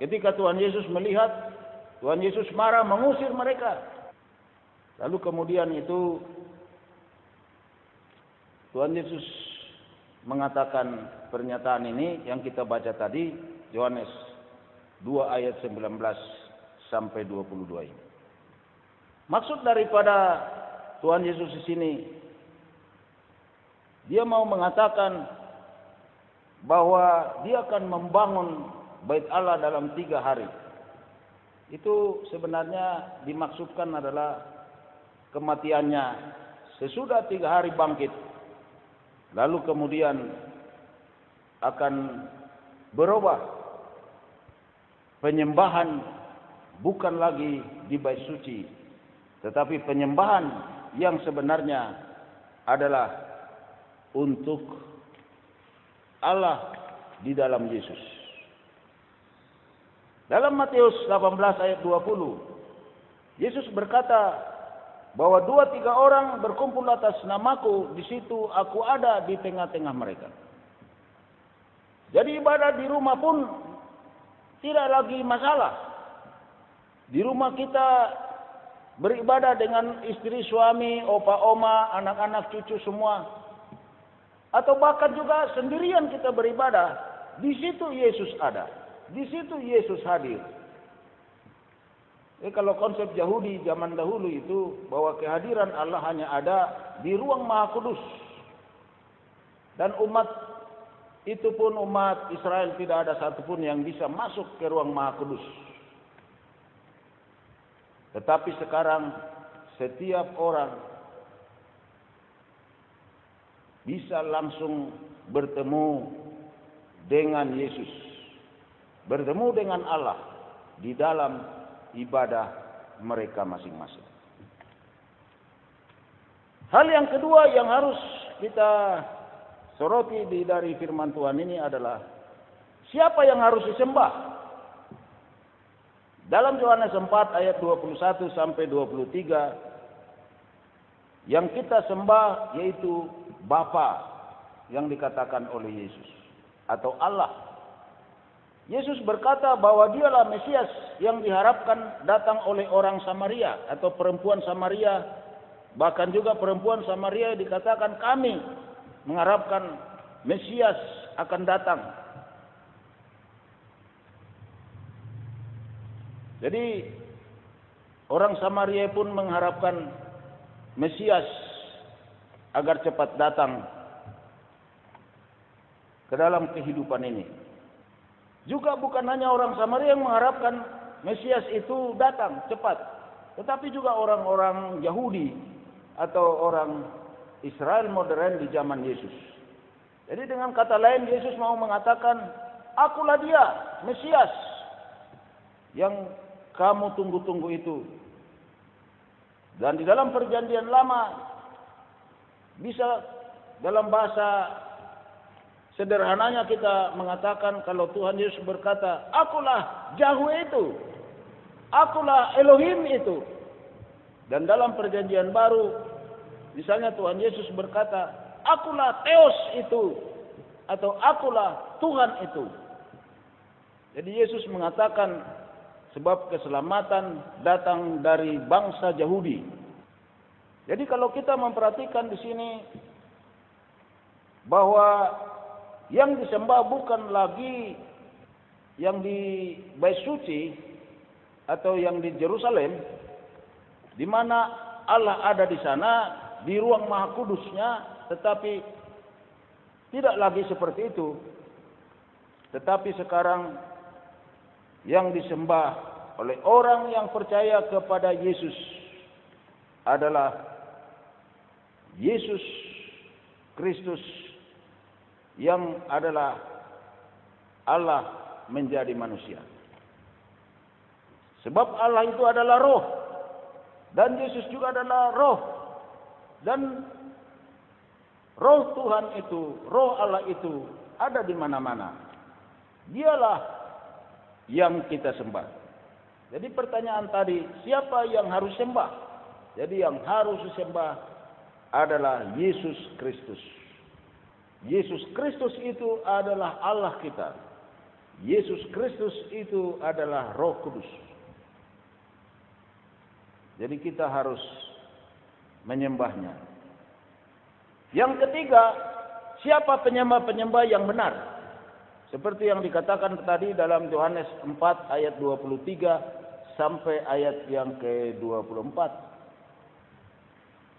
ketika Tuhan Yesus melihat, Tuhan Yesus marah mengusir mereka. Lalu kemudian itu Tuhan Yesus mengatakan pernyataan ini yang kita baca tadi, Yohanes 2 ayat 19 sampai 22 ini. Maksud daripada Tuhan Yesus di sini, dia mau mengatakan bahwa dia akan membangun bait Allah dalam 3 hari. Itu sebenarnya dimaksudkan adalah kematiannya sesudah 3 hari bangkit. Lalu kemudian akan berubah penyembahan, bukan lagi di bait suci, tetapi penyembahan yang sebenarnya adalah untuk Allah di dalam Yesus. Dalam Matius 18 ayat 20, Yesus berkata bahwa 2-3 orang berkumpul atas namaku, di situ aku ada di tengah-tengah mereka. Jadi ibadah di rumah pun tidak lagi masalah. Di rumah kita beribadah dengan istri, suami, opa, oma, anak-anak, cucu semua. Atau bahkan juga sendirian kita beribadah. Di situ Yesus ada. Di situ Yesus hadir. Kalau konsep Yahudi zaman dahulu itu bahwa kehadiran Allah hanya ada di ruang Maha Kudus. Dan umat itu pun umat Israel tidak ada satupun yang bisa masuk ke ruang Maha Kudus. Tetapi sekarang setiap orang bisa langsung bertemu dengan Yesus, bertemu dengan Allah di dalam ibadah mereka masing-masing. Hal yang kedua yang harus kita soroti dari firman Tuhan ini adalah siapa yang harus disembah. Dalam Yohanes 4 ayat 21 sampai 23, yang kita sembah yaitu Bapa yang dikatakan oleh Yesus atau Allah. Yesus berkata bahwa dialah Mesias yang diharapkan datang oleh orang Samaria atau perempuan Samaria. Bahkan juga perempuan Samaria dikatakan kami mengharapkan Mesias akan datang. Jadi orang Samaria pun mengharapkan Mesias agar cepat datang ke dalam kehidupan ini. Juga bukan hanya orang Samaria yang mengharapkan Mesias itu datang cepat, tetapi juga orang-orang Yahudi atau orang Israel modern di zaman Yesus. Jadi dengan kata lain Yesus mau mengatakan, akulah dia, Mesias yang kamu tunggu-tunggu itu. Dan di dalam perjanjian lama bisa dalam bahasa sederhananya kita mengatakan kalau Tuhan Yesus berkata, akulah Yahweh itu, akulah Elohim itu. Dan dalam perjanjian baru, misalnya Tuhan Yesus berkata, akulah Theos itu, atau akulah Tuhan itu. Jadi Yesus mengatakan, sebab keselamatan datang dari bangsa Yahudi. Jadi kalau kita memperhatikan di sini bahwa yang disembah bukan lagi yang di Bait Suci atau yang di Yerusalem, di mana Allah ada di sana di ruang Maha Kudusnya, tetapi tidak lagi seperti itu. Tetapi sekarang yang disembah oleh orang yang percaya kepada Yesus adalah Yesus Kristus yang adalah Allah menjadi manusia. Sebab Allah itu adalah roh dan Yesus juga adalah roh. Dan roh Tuhan itu, roh Allah itu ada di mana-mana. Dialah yang kita sembah. Jadi pertanyaan tadi, siapa yang harus sembah? Jadi yang harus disembah adalah Yesus Kristus. Yesus Kristus itu adalah Allah kita. Yesus Kristus itu adalah Roh Kudus. Jadi kita harus menyembahnya. Yang ketiga, siapa penyembah-penyembah yang benar? Seperti yang dikatakan tadi dalam Yohanes 4 ayat 23 sampai ayat yang ke-24.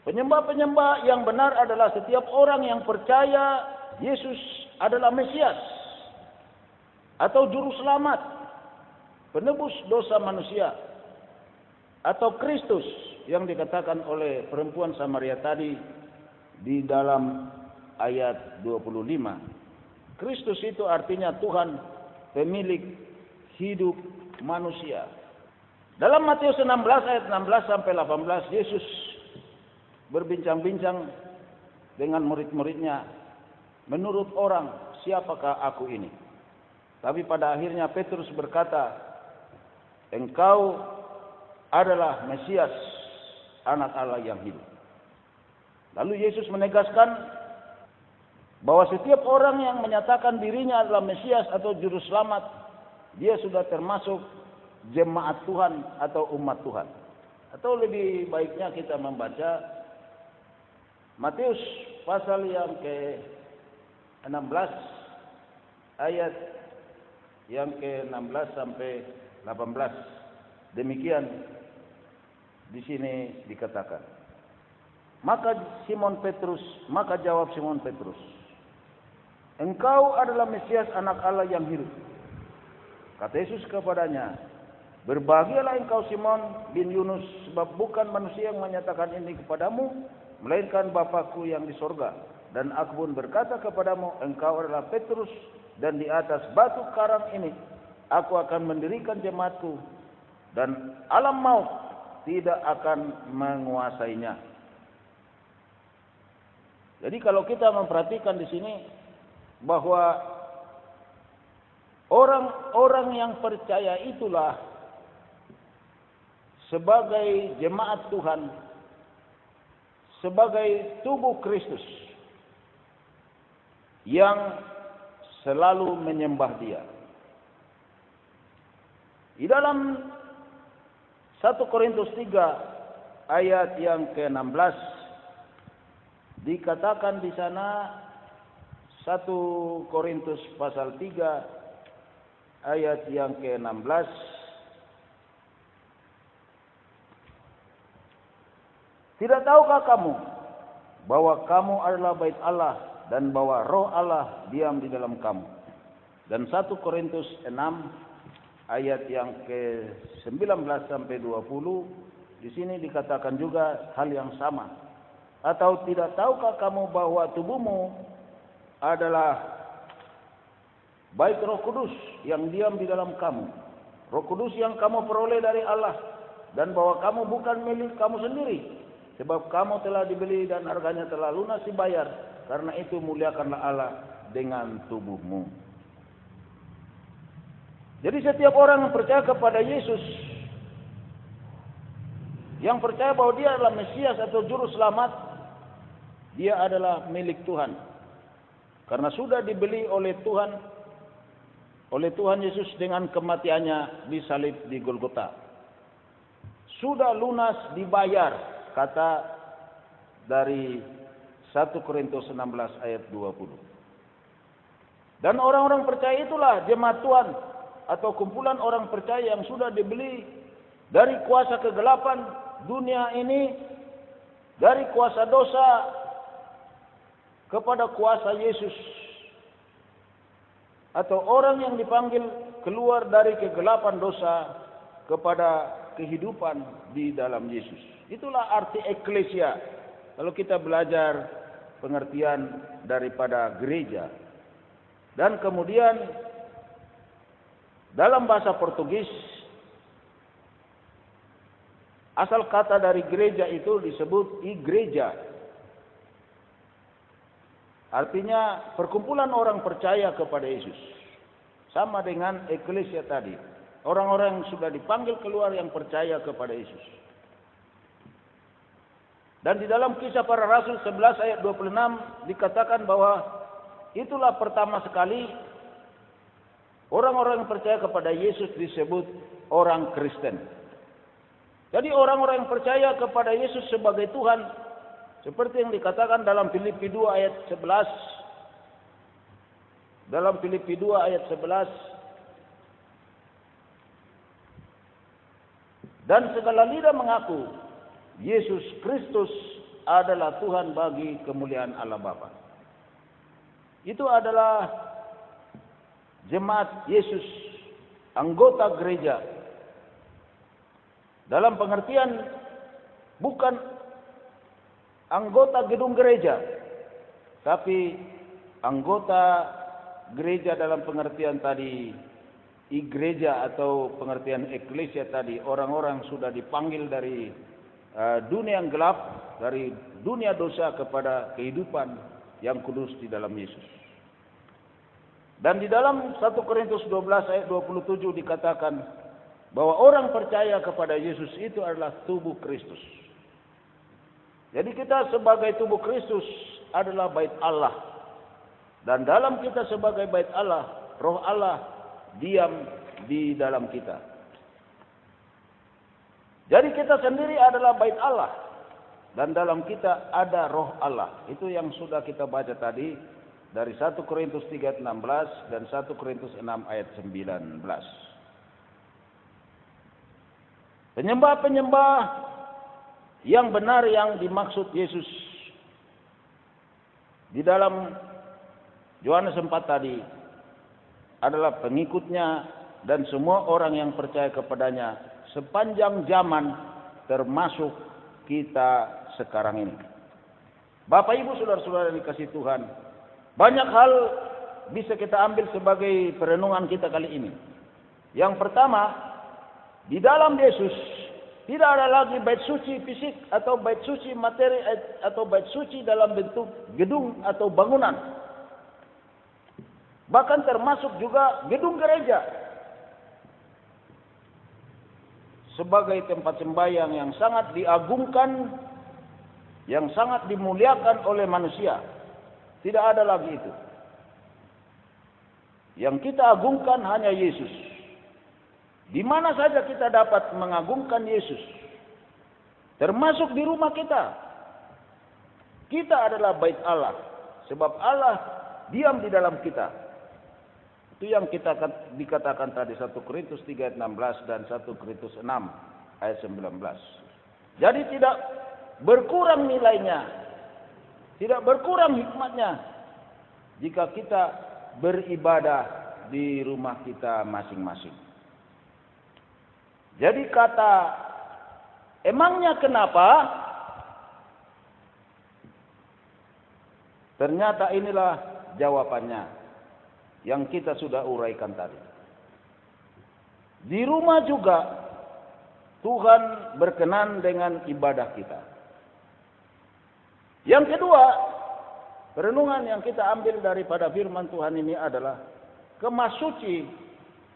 Penyembah-penyembah yang benar adalah setiap orang yang percaya Yesus adalah Mesias atau Juru Selamat, penebus dosa manusia, atau Kristus yang dikatakan oleh perempuan Samaria tadi di dalam ayat 25. Kristus itu artinya Tuhan, pemilik hidup manusia. Dalam Matius 16 ayat 16 sampai 18, Yesus berbincang-bincang dengan murid-muridnya, menurut orang siapakah aku ini? Tapi pada akhirnya Petrus berkata, engkau adalah Mesias, anak Allah yang hidup. Lalu Yesus menegaskan bahwa setiap orang yang menyatakan dirinya adalah Mesias atau Juru Selamat, dia sudah termasuk jemaat Tuhan atau umat Tuhan. Atau lebih baiknya kita membaca Matius pasal yang ke-16 ayat yang ke-16 sampai 18. Demikian di sini dikatakan. Maka jawab Simon Petrus, engkau adalah Mesias anak Allah yang hidup. Kata Yesus kepadanya, berbahagialah engkau Simon bin Yunus, sebab bukan manusia yang menyatakan ini kepadamu, melainkan Bapa-Ku yang di sorga. Dan aku pun berkata kepadamu, engkau adalah Petrus, dan di atas batu karang ini aku akan mendirikan jemaat-Ku, dan alam maut tidak akan menguasainya. Jadi kalau kita memperhatikan di sini bahwa orang-orang yang percaya itulah sebagai jemaat Tuhan, sebagai tubuh Kristus yang selalu menyembah Dia. Di dalam 1 Korintus 3 ayat yang ke-16 dikatakan di sana, 1 Korintus pasal 3 ayat yang ke-16, tidak tahukah kamu bahwa kamu adalah bait Allah dan bahwa Roh Allah diam di dalam kamu? Dan 1 Korintus 6 ayat yang ke-19 sampai 20 di sini dikatakan juga hal yang sama. Atau tidak tahukah kamu bahwa tubuhmu adalah bait Roh Kudus yang diam di dalam kamu, Roh Kudus yang kamu peroleh dari Allah, dan bahwa kamu bukan milik kamu sendiri, sebab kamu telah dibeli dan harganya telah lunas dibayar. Karena itu muliakanlah Allah dengan tubuhmu. Jadi setiap orang yang percaya kepada Yesus, yang percaya bahwa dia adalah Mesias atau Juru Selamat, dia adalah milik Tuhan. Karena sudah dibeli oleh Tuhan Yesus dengan kematiannya di salib di Golgota. Sudah lunas dibayar, kata dari 1 Korintus 16 ayat 20. Dan orang-orang percaya itulah jemaat Tuhan atau kumpulan orang percaya yang sudah dibeli dari kuasa kegelapan dunia ini, dari kuasa dosa kepada kuasa Yesus, atau orang yang dipanggil keluar dari kegelapan dosa kepada kehidupan di dalam Yesus. Itulah arti eklesia. Kalau kita belajar pengertian daripada gereja. Dan kemudian dalam bahasa Portugis, asal kata dari gereja itu disebut igreja. Artinya perkumpulan orang percaya kepada Yesus. Sama dengan eklesia tadi. Orang-orang yang sudah dipanggil keluar yang percaya kepada Yesus. Dan di dalam Kisah Para Rasul 11 ayat 26 dikatakan bahwa itulah pertama sekali orang-orang yang percaya kepada Yesus disebut orang Kristen. Jadi orang-orang yang percaya kepada Yesus sebagai Tuhan, seperti yang dikatakan dalam Filipi 2 ayat 11. Dalam Filipi 2 ayat 11. Dan segala lidah mengaku Yesus Kristus adalah Tuhan bagi kemuliaan Allah Bapa. Itu adalah jemaat Yesus, anggota gereja. Dalam pengertian bukan anggota gedung gereja, tapi anggota gereja dalam pengertian tadi gereja atau pengertian eklesia tadi, orang-orang sudah dipanggil dari dunia yang gelap, dari dunia dosa kepada kehidupan yang kudus di dalam Yesus. Dan di dalam 1 Korintus 12 ayat 27 dikatakan bahwa orang percaya kepada Yesus itu adalah tubuh Kristus. Jadi kita sebagai tubuh Kristus adalah bait Allah. Dan dalam kita sebagai bait Allah, Roh Allah diam di dalam kita. Jadi kita sendiri adalah bait Allah. Dan dalam kita ada Roh Allah. Itu yang sudah kita baca tadi dari 1 Korintus 3 ayat 16 dan 1 Korintus 6 ayat 19. Penyembah-penyembah yang benar yang dimaksud Yesus di dalam Yohanes 4 tadi adalah pengikutnya dan semua orang yang percaya kepadanya sepanjang zaman, termasuk kita sekarang ini. Bapak Ibu saudara-saudara yang dikasihi Tuhan, banyak hal bisa kita ambil sebagai perenungan kita kali ini. Yang pertama, di dalam Yesus tidak ada lagi bait suci fisik atau bait suci materi atau bait suci dalam bentuk gedung atau bangunan. Bahkan termasuk juga gedung gereja sebagai tempat sembahyang yang sangat diagungkan, yang sangat dimuliakan oleh manusia. Tidak ada lagi itu. Yang kita agungkan hanya Yesus. Di mana saja kita dapat mengagungkan Yesus, termasuk di rumah kita. Kita adalah bait Allah, sebab Allah diam di dalam kita. Itu yang kita dikatakan tadi 1 Korintus 3 ayat 16 dan 1 Korintus 6 ayat 19. Jadi tidak berkurang nilainya, tidak berkurang hikmatnya jika kita beribadah di rumah kita masing-masing. Jadi kata emangnya kenapa? Ternyata inilah jawabannya yang kita sudah uraikan tadi. Di rumah juga Tuhan berkenan dengan ibadah kita. Yang kedua, perenungan yang kita ambil daripada firman Tuhan ini adalah kemah suci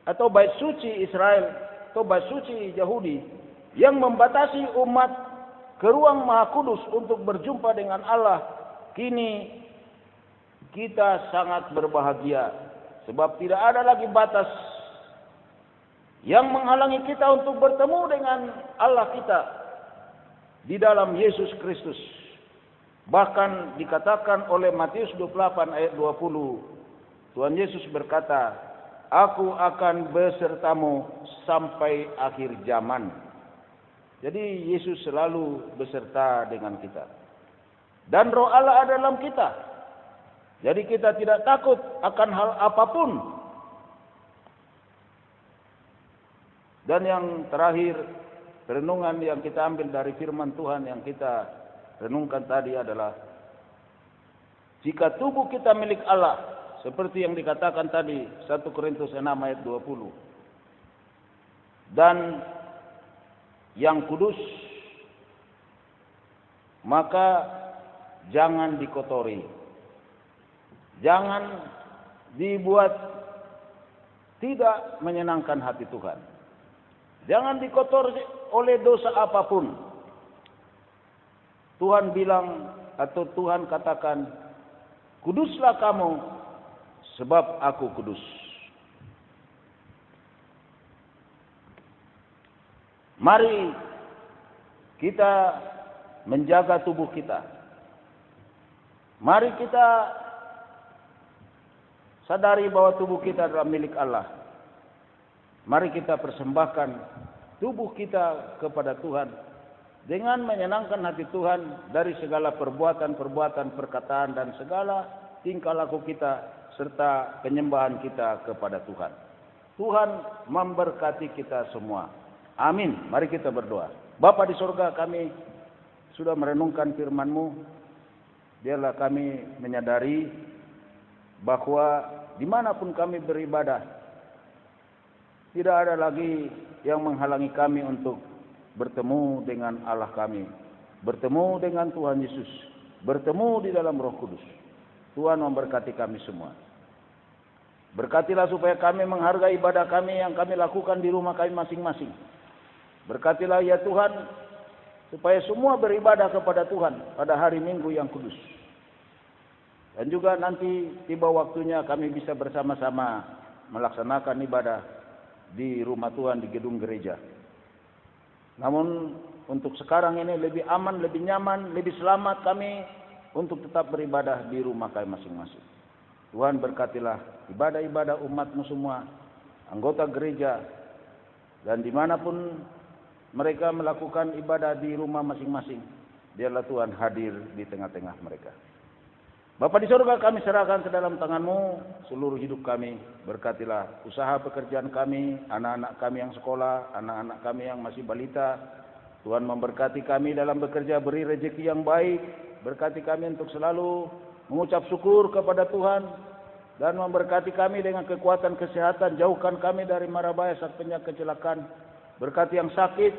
atau bait suci Israel atau bait suci Yahudi yang membatasi umat ke ruang Maha Kudus untuk berjumpa dengan Allah. Kini kita sangat berbahagia sebab tidak ada lagi batas yang menghalangi kita untuk bertemu dengan Allah kita di dalam Yesus Kristus. Bahkan dikatakan oleh Matius 28 ayat 20, Tuhan Yesus berkata, "Aku akan besertamu sampai akhir zaman." Jadi Yesus selalu beserta dengan kita. Dan Roh Allah ada dalam kita. Jadi kita tidak takut akan hal apapun. Dan yang terakhir, renungan yang kita ambil dari firman Tuhan yang kita renungkan tadi adalah, jika tubuh kita milik Allah, seperti yang dikatakan tadi 1 Korintus 6 ayat 20, dan yang kudus, maka jangan dikotori. Jangan dibuat tidak menyenangkan hati Tuhan. Jangan dikotori oleh dosa apapun. Tuhan bilang atau Tuhan katakan, "Kuduslah kamu sebab aku kudus." Mari kita menjaga tubuh kita. Mari kita sadari bahwa tubuh kita adalah milik Allah. Mari kita persembahkan tubuh kita kepada Tuhan dengan menyenangkan hati Tuhan dari segala perbuatan-perbuatan, perkataan dan segala tingkah laku kita serta penyembahan kita kepada Tuhan. Tuhan memberkati kita semua. Amin. Mari kita berdoa. Bapa di surga, kami sudah merenungkan firman-Mu. Biarlah kami menyadari bahwa dimanapun kami beribadah, tidak ada lagi yang menghalangi kami untuk bertemu dengan Allah kami, bertemu dengan Tuhan Yesus, bertemu di dalam Roh Kudus. Tuhan memberkati kami semua. Berkatilah supaya kami menghargai ibadah kami yang kami lakukan di rumah kami masing-masing. Berkatilah ya Tuhan, supaya semua beribadah kepada Tuhan pada hari Minggu yang kudus. Dan juga nanti tiba waktunya kami bisa bersama-sama melaksanakan ibadah di rumah Tuhan, di gedung gereja. Namun untuk sekarang ini lebih aman, lebih nyaman, lebih selamat kami untuk tetap beribadah di rumah kami masing-masing. Tuhan berkatilah ibadah-ibadah umat-Mu semua, anggota gereja, dan dimanapun mereka melakukan ibadah di rumah masing-masing, biarlah Tuhan hadir di tengah-tengah mereka. Bapa di surga, kami serahkan ke dalam tangan-Mu seluruh hidup kami. Berkatilah usaha pekerjaan kami, anak-anak kami yang sekolah, anak-anak kami yang masih balita. Tuhan memberkati kami dalam bekerja, beri rezeki yang baik. Berkati kami untuk selalu mengucap syukur kepada Tuhan. Dan memberkati kami dengan kekuatan kesehatan. Jauhkan kami dari mara bahaya, sakitnya, kecelakaan. Berkati yang sakit,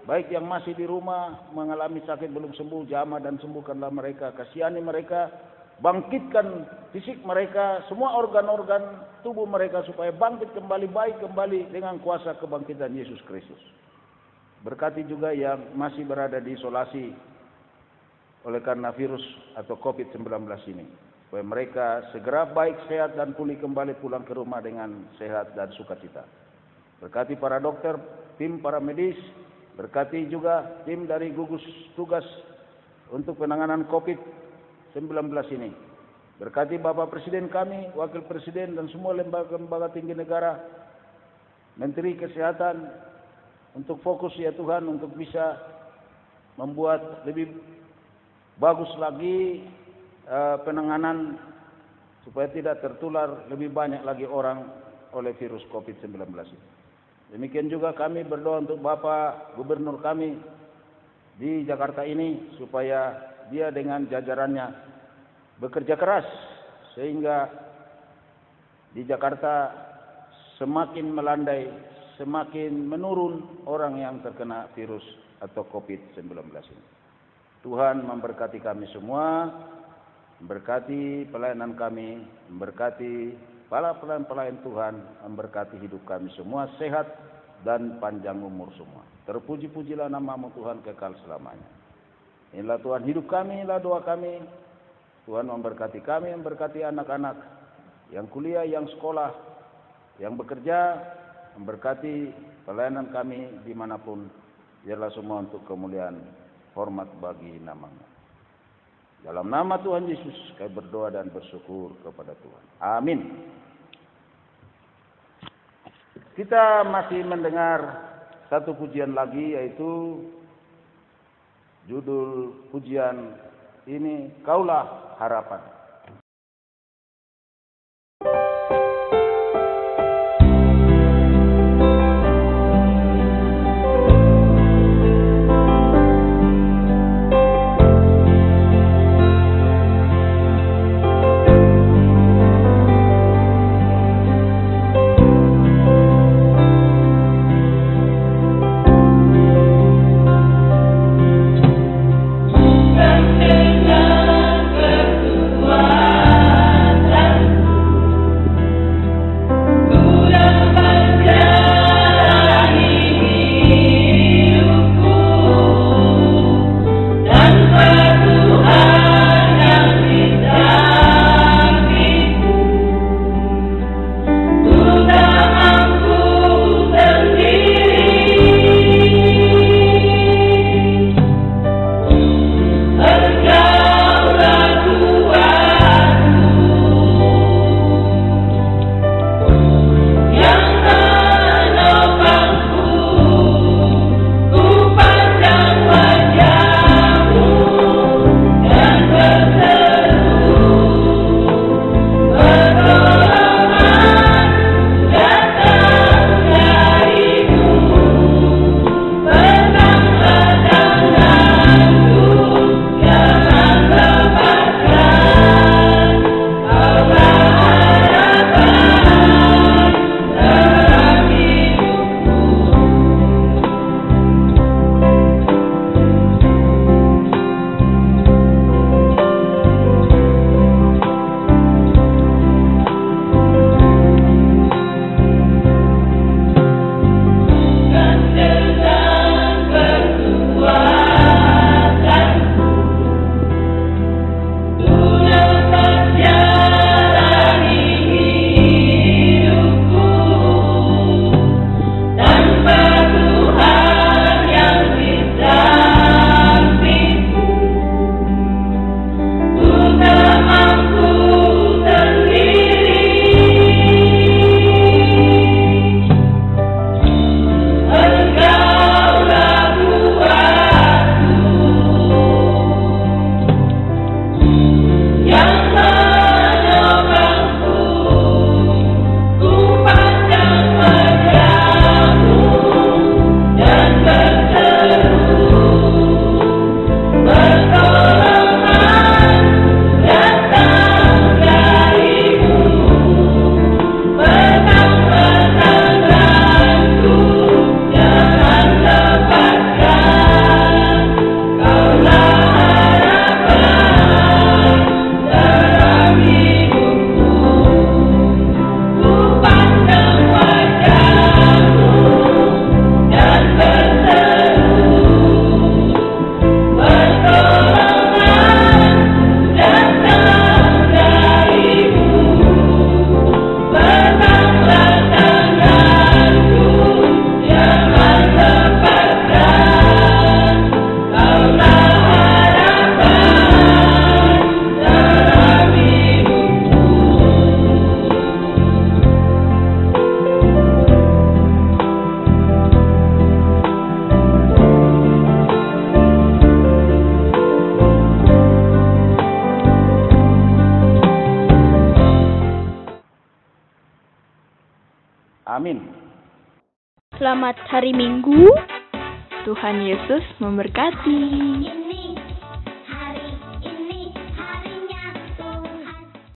baik yang masih di rumah, mengalami sakit belum sembuh, jamah dan sembuhkanlah mereka. Kasihani mereka. Bangkitkan fisik mereka, semua organ-organ tubuh mereka supaya bangkit kembali, baik kembali dengan kuasa kebangkitan Yesus Kristus. Berkati juga yang masih berada di isolasi oleh karena virus atau COVID-19 ini, supaya mereka segera baik, sehat dan pulih kembali pulang ke rumah dengan sehat dan sukacita. Berkati para dokter, tim para medis, berkati juga tim dari gugus tugas untuk penanganan COVID-19 ini. Berkati Bapak Presiden kami, Wakil Presiden dan semua lembaga-lembaga tinggi negara, Menteri Kesehatan, untuk fokus ya Tuhan untuk bisa membuat lebih bagus lagi penanganan supaya tidak tertular lebih banyak lagi orang oleh virus COVID-19 ini. Demikian juga kami berdoa untuk Bapak Gubernur kami di Jakarta ini supaya dia dengan jajarannya bekerja keras sehingga di Jakarta semakin melandai, semakin menurun orang yang terkena virus atau COVID-19 ini. Tuhan memberkati kami semua, memberkati pelayanan kami, memberkati para pelayan-pelayan Tuhan, memberkati hidup kami semua sehat dan panjang umur semua. Terpuji-pujilah nama-Mu Tuhan kekal selamanya. Inilah Tuhan hidup kami, inilah doa kami. Tuhan memberkati kami, memberkati anak-anak yang kuliah, yang sekolah, yang bekerja, memberkati pelayanan kami dimanapun. Biarlah semua untuk kemuliaan hormat bagi nama-Mu. Dalam nama Tuhan Yesus kami berdoa dan bersyukur kepada Tuhan. Amin. Kita masih mendengar satu pujian lagi, yaitu judul pujian ini, Kaulah Harapan. Dengan berdoa Amin. Selamat hari Minggu. Tuhan Yesus memberkati.